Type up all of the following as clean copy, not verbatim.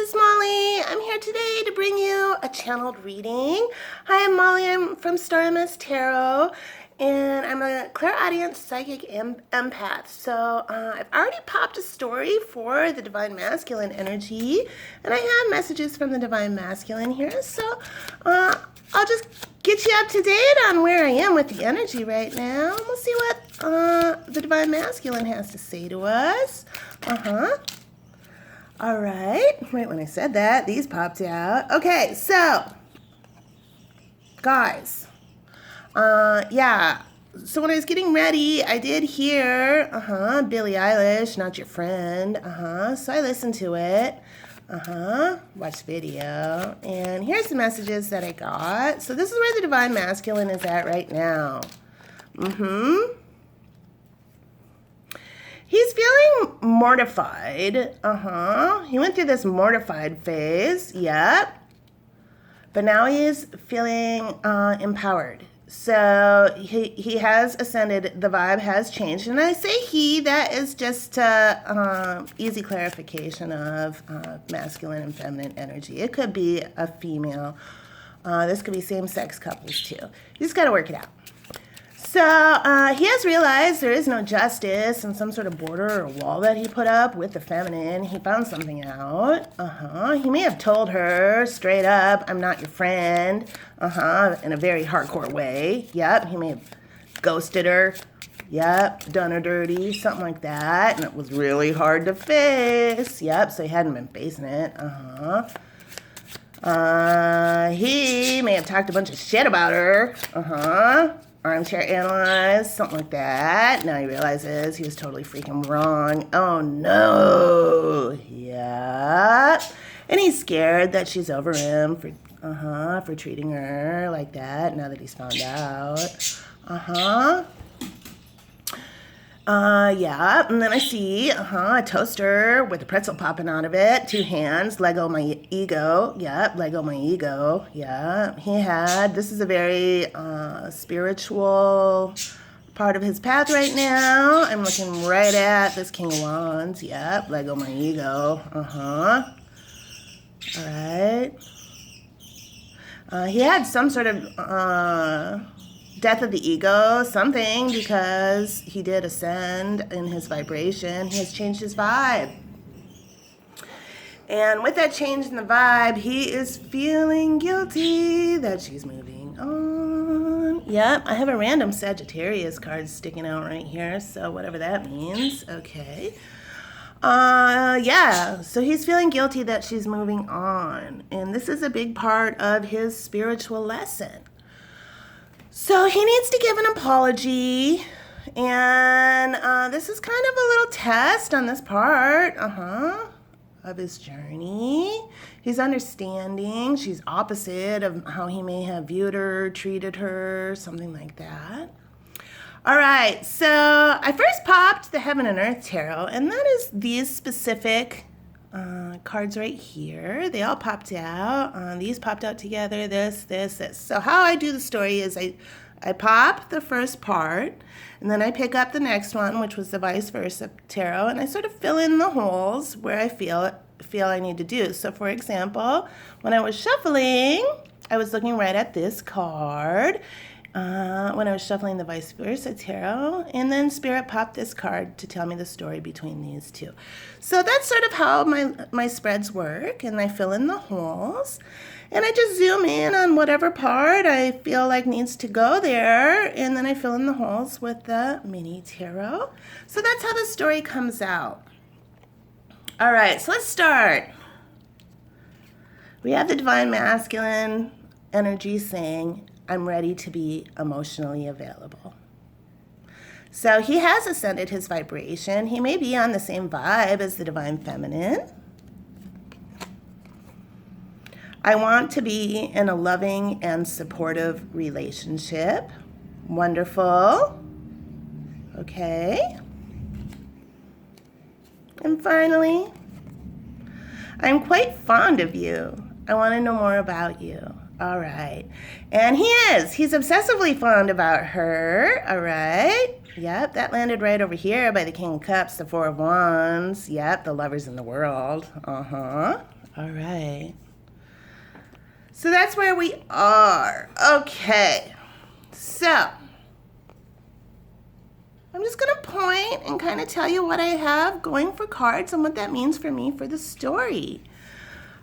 is Molly. I'm here today to bring you a channeled reading. Hi, I'm Molly. I'm from Starseeds Tarot, and I'm a clairaudient psychic empath. So I've already popped a story for the Divine Masculine energy, and I have messages from the Divine Masculine here. So I'll just get you up to date on where I am with the energy right now. We'll see what the Divine Masculine has to say to us. All right, right when I said that, these popped out. Okay, so, guys, yeah, so when I was getting ready, I did hear, Billie Eilish, Not Your Friend, so I listened to it, watched the video, and here's the messages that I got. So this is where the Divine Masculine is at right now. He's feeling mortified. He went through this mortified phase. Yep. But now he is feeling empowered. So he has ascended. The vibe has changed. And I say he, that is just easy clarification of masculine and feminine energy. It could be a female. This could be same-sex couples too. You just got to work it out. So he has realized there is no justice and some sort of border or wall that he put up with the feminine. He found something out. He may have told her straight up, I'm not your friend, in a very hardcore way. Yep, he may have ghosted her. Yep, done her dirty, something like that. And it was really hard to face. Yep, so he hadn't been facing it. He may have talked a bunch of shit about her. Armchair analyze, something like that. Now he realizes he was totally freaking wrong. Oh no. Yeah. And he's scared that she's over him for treating her like that now that he's found out. Yeah, and then I see, a toaster with a pretzel popping out of it, 2 hands, Lego my ego, yep, Lego my ego, yeah, this is a very, spiritual part of his path right now. I'm looking right at this King of Wands, yep, Lego my ego, alright. He had some sort of, death of the ego, something, because he did ascend in his vibration. He has changed his vibe. And with that change in the vibe, he is feeling guilty that she's moving on. Yep, I have a random Sagittarius card sticking out right here, so whatever that means. Okay. Yeah, so he's feeling guilty that she's moving on. And this is a big part of his spiritual lesson. So he needs to give an apology, and this is kind of a little test on this part, of his journey. He's understanding. She's opposite of how he may have viewed her, treated her, something like that. All right, so I first popped the Heaven and Earth Tarot, and that is these specific cards right here. They all popped out. These popped out together, this. So how I do the story is I pop the first part, and then I pick up the next one, which was the vice versa tarot, and I sort of fill in the holes where I feel I need to do. So for example, when I was shuffling, I was looking right at this card, when I was shuffling the vice versa tarot, and then Spirit popped this card to tell me the story between these two. So that's sort of how my spreads work, and I fill in the holes, and I just zoom in on whatever part I feel like needs to go there, and then I fill in the holes with the mini tarot. So that's how the story comes out. All right, so let's start. We have the Divine Masculine energy saying, I'm ready to be emotionally available. So he has ascended his vibration. He may be on the same vibe as the Divine Feminine. I want to be in a loving and supportive relationship. Wonderful. Okay. And finally, I'm quite fond of you. I want to know more about you. All right. And he is. He's obsessively fond about her. All right. Yep, that landed right over here by the King of Cups, the Four of Wands. Yep, the lovers in the world. All right. So that's where we are. Okay. So I'm just going to point and kind of tell you what I have going for cards and what that means for me for the story.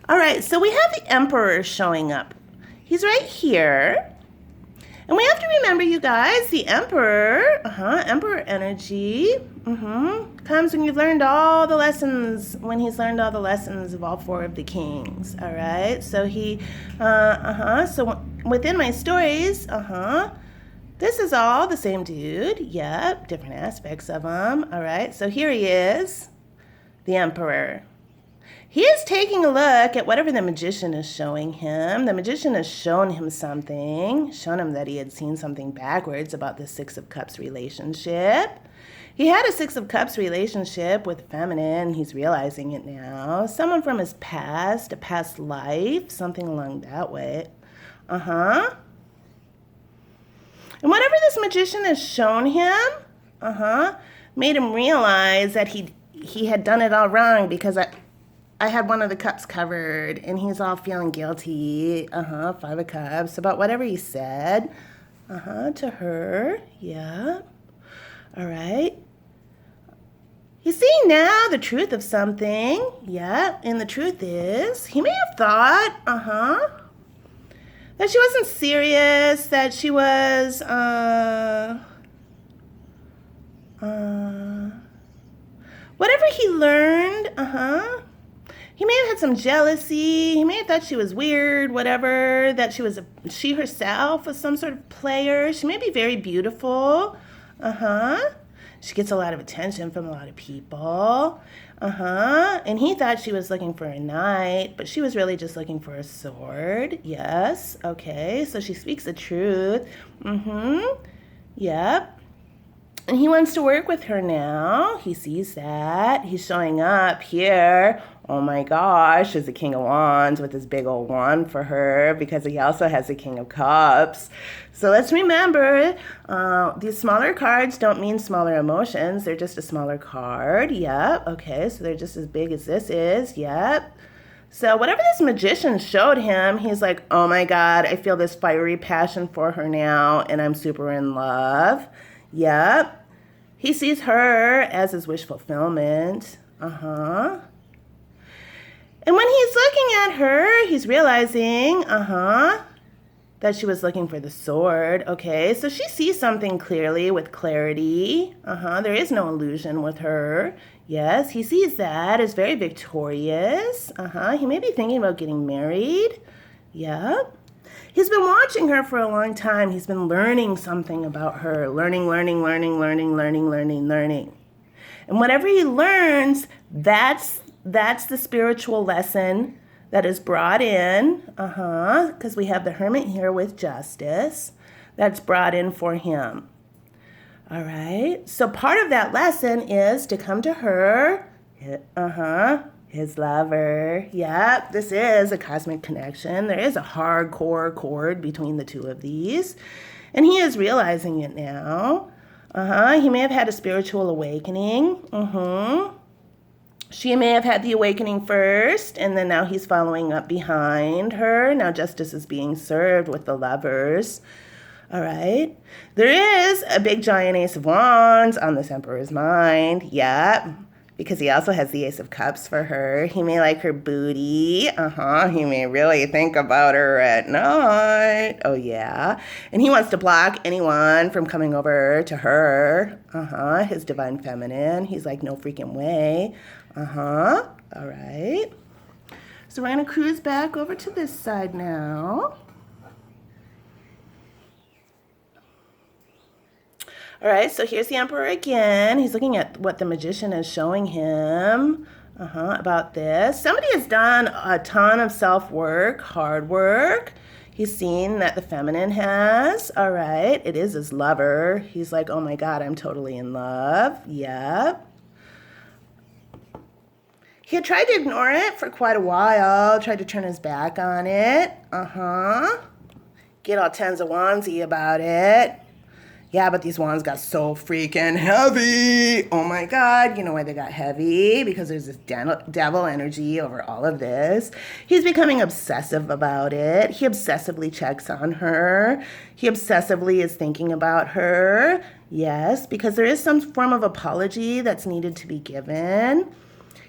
All right, so we have the Emperor showing up. He's right here. And we have to remember, you guys, the Emperor, Emperor energy, comes when you've learned all the lessons, when he's learned all the lessons of all four of the kings, all right? So so within my stories, this is all the same dude, yep, different aspects of him, all right? So here he is, the Emperor. He is taking a look at whatever the magician is showing him. The magician has shown him something, shown him that he had seen something backwards about the Six of Cups relationship. He had a Six of Cups relationship with feminine. He's realizing it now. Someone from his past, a past life, something along that way. And whatever this magician has shown him, made him realize that he had done it all wrong because I had one of the cups covered, and he's all feeling guilty, Five of Cups, about whatever he said, to her, yeah, all right. He's seeing now the truth of something, yeah, and the truth is, he may have thought, that she wasn't serious, that she was, whatever he learned, he may have had some jealousy. He may have thought she was weird, whatever, that she herself was some sort of player. She may be very beautiful. She gets a lot of attention from a lot of people. And he thought she was looking for a knight, but she was really just looking for a sword. Yes. Okay. So she speaks the truth. Yep. And he wants to work with her now. He sees that. He's showing up here. Oh my gosh, as the King of Wands with his big old wand for her, because he also has the King of Cups. So let's remember, these smaller cards don't mean smaller emotions. They're just a smaller card. Yep. Okay, so they're just as big as this is. Yep. So whatever this magician showed him, he's like, oh my God, I feel this fiery passion for her now, and I'm super in love. Yep. He sees her as his wish fulfillment. And when he's looking at her, he's realizing, that she was looking for the sword. Okay, so she sees something clearly with clarity. There is no illusion with her. Yes, he sees that as very victorious. He may be thinking about getting married. Yep. He's been watching her for a long time. He's been learning something about her. Learning. And whatever he learns, that's the spiritual lesson that is brought in, because we have the Hermit here with justice, that's brought in for him. All right, so part of that lesson is to come to her, his lover. Yep, this is a cosmic connection. There is a hardcore cord between the two of these, and he is realizing it now. He may have had a spiritual awakening. She may have had the awakening first, and then now he's following up behind her. Now justice is being served with the lovers. All right. There is a big giant Ace of Wands on this Emperor's mind. Yep. Because he also has the Ace of Cups for her. He may like her booty. He may really think about her at night. Oh, yeah. And he wants to block anyone from coming over to her. His divine feminine. He's like, no freaking way. All right. So we're going to cruise back over to this side now. All right, so here's the Emperor again. He's looking at what the magician is showing him about this. Somebody has done a ton of self-work, hard work. He's seen that the feminine has. All right, it is his lover. He's like, oh my God, I'm totally in love. Yep. He had tried to ignore it for quite a while, tried to turn his back on it. Get all tens of wandsy about it. Yeah, but these wands got so freaking heavy. Oh my God. You know why they got heavy? Because there's this devil energy over all of this. He's becoming obsessive about it. He obsessively checks on her. He obsessively is thinking about her. Yes, because there is some form of apology that's needed to be given.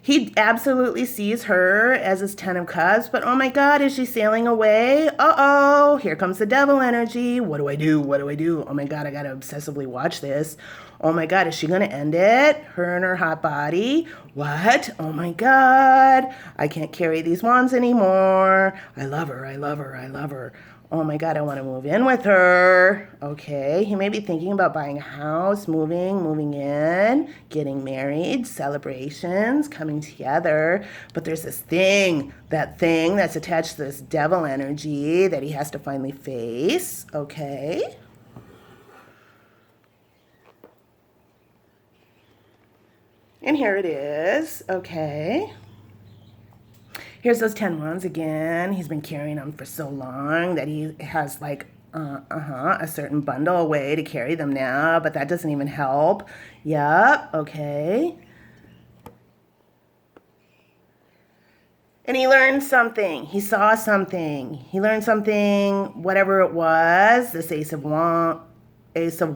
He absolutely sees her as his 10 of cups, but oh my God, is she sailing away? Uh-oh, here comes the devil energy. What do I do? What do I do? Oh my God, I gotta obsessively watch this. Oh my God, is she gonna end it? Her and her hot body? What? Oh my God, I can't carry these wands anymore. I love her, I love her, I love her. Oh my God, I want to move in with her. Okay, he may be thinking about buying a house, moving in, getting married, celebrations, coming together. But there's this thing that's attached to this devil energy that he has to finally face. Okay. And here it is. Okay. Here's those 10 wands again. He's been carrying them for so long that he has like a certain bundle away to carry them now, but that doesn't even help. Yep, okay. And he learned something. He saw something. He learned something, whatever it was. This Ace of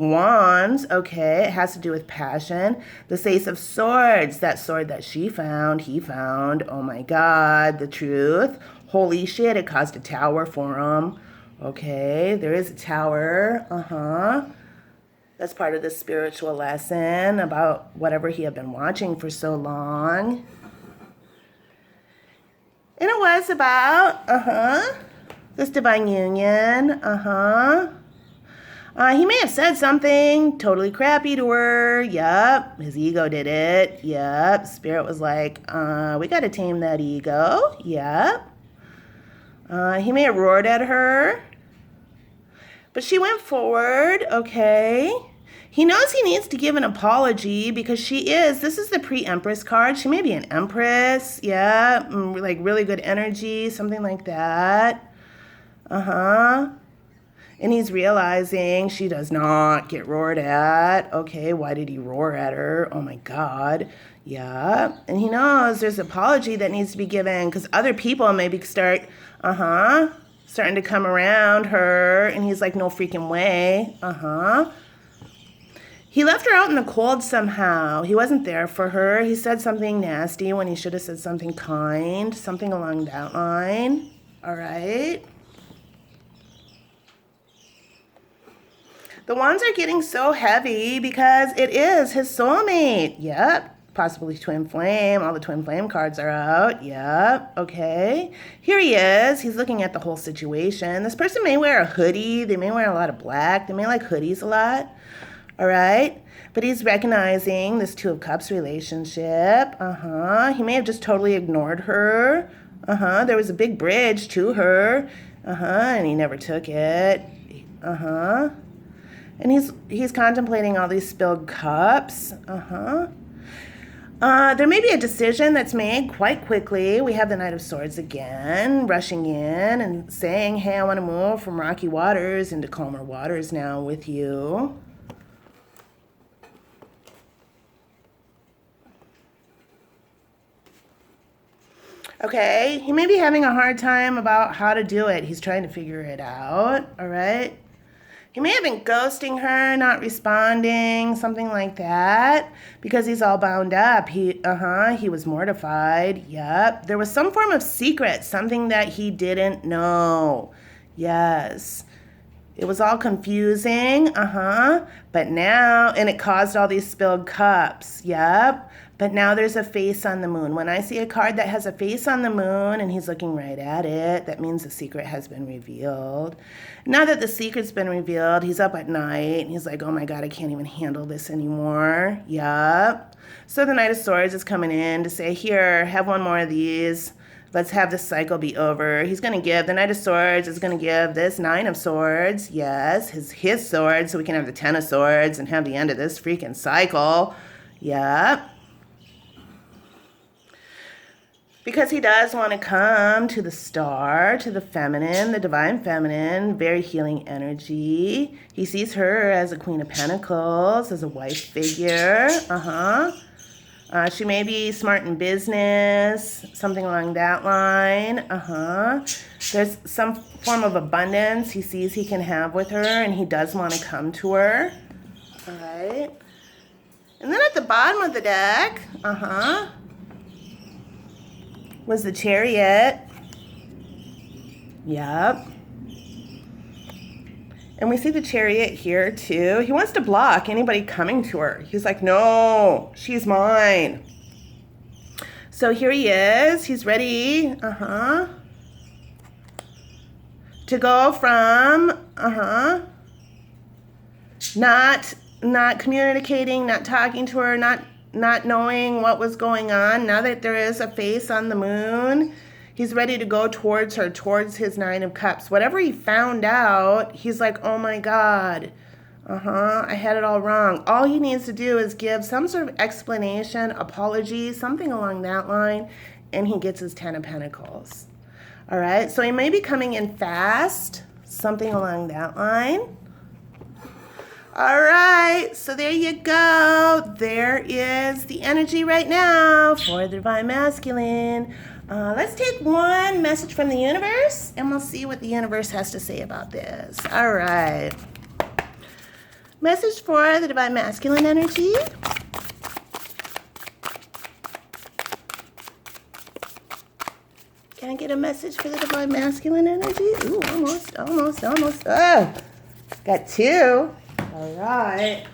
Wands, okay, it has to do with passion. This Ace of Swords, that sword that she found, he found. Oh my God, the truth. Holy shit, it caused a tower for him. Okay, there is a tower. That's part of the spiritual lesson about whatever he had been watching for so long. And it was about, this divine union, he may have said something totally crappy to her. Yep. His ego did it. Yep. Spirit was like, we got to tame that ego. Yep. He may have roared at her. But she went forward. Okay. He knows he needs to give an apology because this is the pre-empress card. She may be an empress. Yeah. Like really good energy. Something like that. And he's realizing she does not get roared at. Okay, why did he roar at her? Oh my God. Yeah. And he knows there's an apology that needs to be given because other people maybe starting to come around her. And he's like, no freaking way. He left her out in the cold somehow. He wasn't there for her. He said something nasty when he should have said something kind, something along that line. All right. The wands are getting so heavy because it is his soulmate. Yep. Possibly twin flame. All the twin flame cards are out. Yep. Okay. Here he is. He's looking at the whole situation. This person may wear a hoodie. They may wear a lot of black. They may like hoodies a lot. All right. But he's recognizing this Two of Cups relationship. He may have just totally ignored her. There was a big bridge to her. And he never took it. And he's contemplating all these spilled cups. There may be a decision that's made quite quickly. We have the Knight of Swords again, rushing in and saying, hey, I want to move from rocky waters into calmer waters now with you. Okay, he may be having a hard time about how to do it. He's trying to figure it out, all right? He may have been ghosting her, not responding, something like that, because he's all bound up. He was mortified. Yep. There was some form of secret, something that he didn't know. Yes. It was all confusing. But now, and it caused all these spilled cups. Yep. But now there's a face on the moon. When I see a card that has a face on the moon and he's looking right at it, that means the secret has been revealed. Now that the secret's been revealed, he's up at night and he's like, oh my God, I can't even handle this anymore. Yep. So the Knight of Swords is coming in to say, here, have one more of these. Let's have this cycle be over. He's going to give, the Knight of Swords is going to give this Nine of Swords, yes, his sword, so we can have the Ten of Swords and have the end of this freaking cycle. Yep. Because he does want to come to the star, to the feminine, the divine feminine, very healing energy. He sees her as a Queen of Pentacles, as a wife figure. She may be smart in business, something along that line. There's some form of abundance he sees he can have with her, and he does want to come to her. All right. And then at the bottom of the deck, was the Chariot. Yep. And we see the Chariot here too. He wants to block anybody coming to her. He's like, no, she's mine. So here he is. He's ready. To go from, not communicating, not talking to her, not knowing what was going on. Now that there is a face on the moon, he's ready to go towards her, towards his Nine of Cups. Whatever he found out, he's like, oh my God, I had it all wrong. All he needs to do is give some sort of explanation, apology, something along that line, and he gets his Ten of Pentacles. All right, so he may be coming in fast, something along that line. All right, so there you go. There is the energy right now for the Divine Masculine. Let's take one message from the universe, and we'll see what the universe has to say about this. All right. Message for the Divine Masculine energy. Can I get a message for the Divine Masculine energy? Ooh, almost. Oh, got two. All right.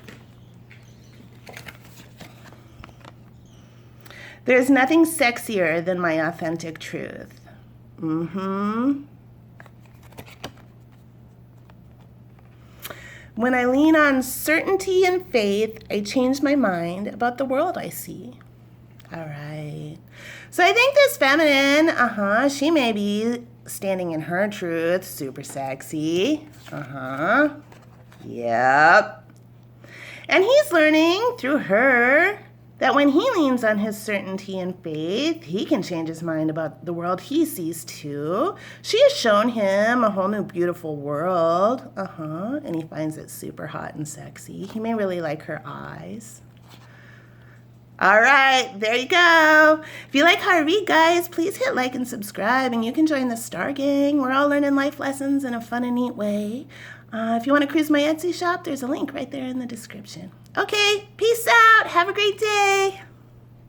There's nothing sexier than my authentic truth. When I lean on certainty and faith, I change my mind about the world I see. All right. So I think this feminine, she may be standing in her truth, super sexy. Yep. And he's learning through her that when he leans on his certainty and faith, he can change his mind about the world he sees too. She has shown him a whole new beautiful world. And he finds it super hot and sexy. He may really like her eyes. All right, there you go. If you like how I read, guys, please hit like and subscribe, and you can join the Star Gang. We're all learning life lessons in a fun and neat way. If you want to cruise my Etsy shop, there's a link right there in the description. Okay, peace out. Have a great day.